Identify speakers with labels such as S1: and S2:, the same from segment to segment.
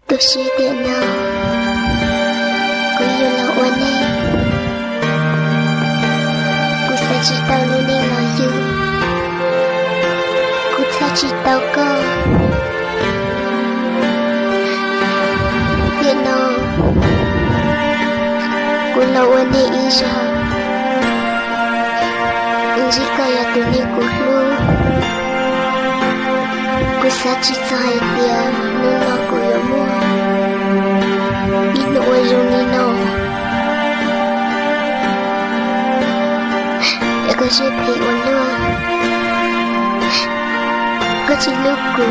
S1: Tôi sẽ điện nào cô yêu là oan em. Cô sẽ chỉ tao luôn đi là yêu. Cô sẽ chỉ tao cơ điện nào cô là oan em ý ra. Jika ya tuniku lu ku sachi sahaya nuna ku yamu ino wajunino ya ko jepe onu ko chiluku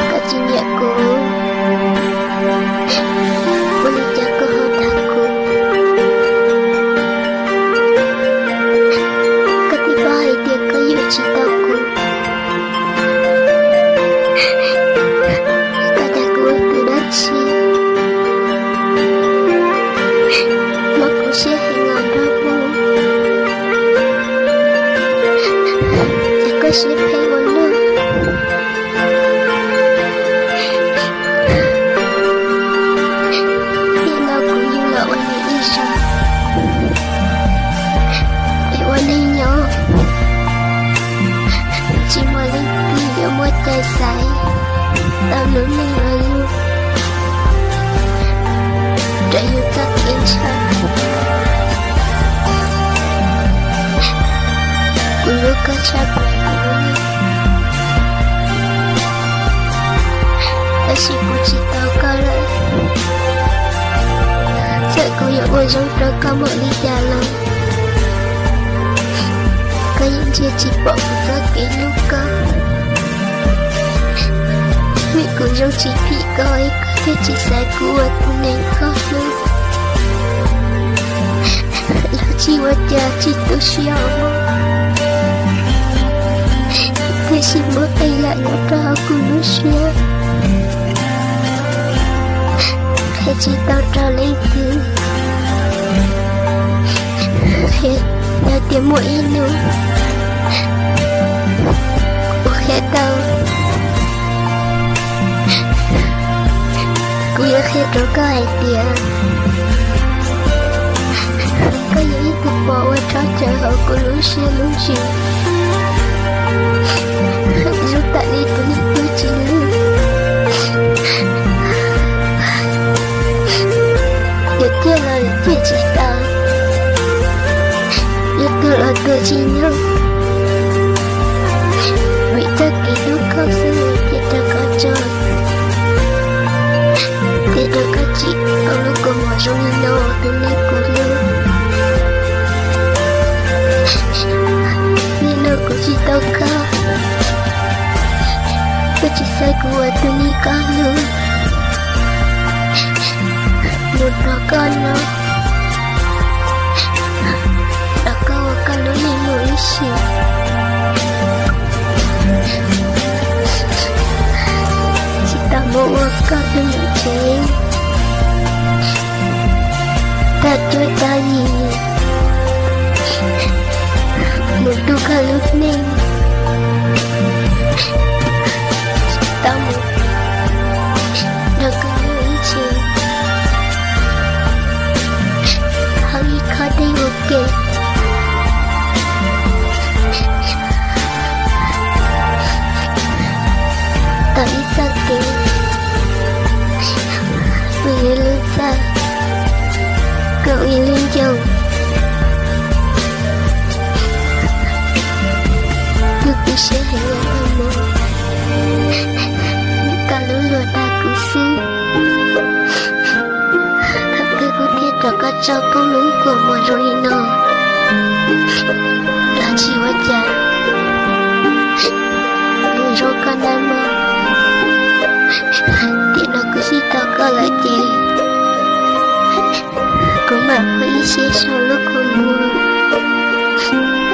S1: ko chinyaku boleh jaga hataku. Dia kayu cintaku. Kataku terdaci Maku sehingga damu Jika siapa walau Bila ku yula wani isya Waninya chỉ mà linh ti ở một trời say tao lớn lên lalu trời yêu tak insan ku luka capek ini asyik ku cita kala saya ku yang ujung kamu di jalan kayak dia cipok sakit luka. Miku jauh cipi koi kata cisa kuat kuning kamu. Laci wajah citu siapa. Kesimba ayahnya aku manusia. Kecita terlitu. Ya dia mau inu. Tahu ku yakin rogai dia kayak itu bawa caca aku lusia juta itu cilu ya dia lah dia cita ya tu lah dia cina kau sendiri tidak kacau, tidak kacik kalau kau masuk ino dunia kulo. Nino ku cita kau, kecisa kuat dunia kalu, mudah kana, tak kau akan nino isi. Mau akak dengan ceng tak cuy tanya mutu kalut neng tamu nak kena ceng hari kade oke tak bisa ke Wilsa kau ingin jauh Aku sehingga kamu kalau luar aku sih aku tidak kacau pelukku merino laci wajah menunjukkan nama tidak kusita kalati ku mampu isi solo kumu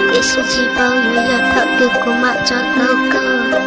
S1: kesuci bau ya tak ku mak jatuh kau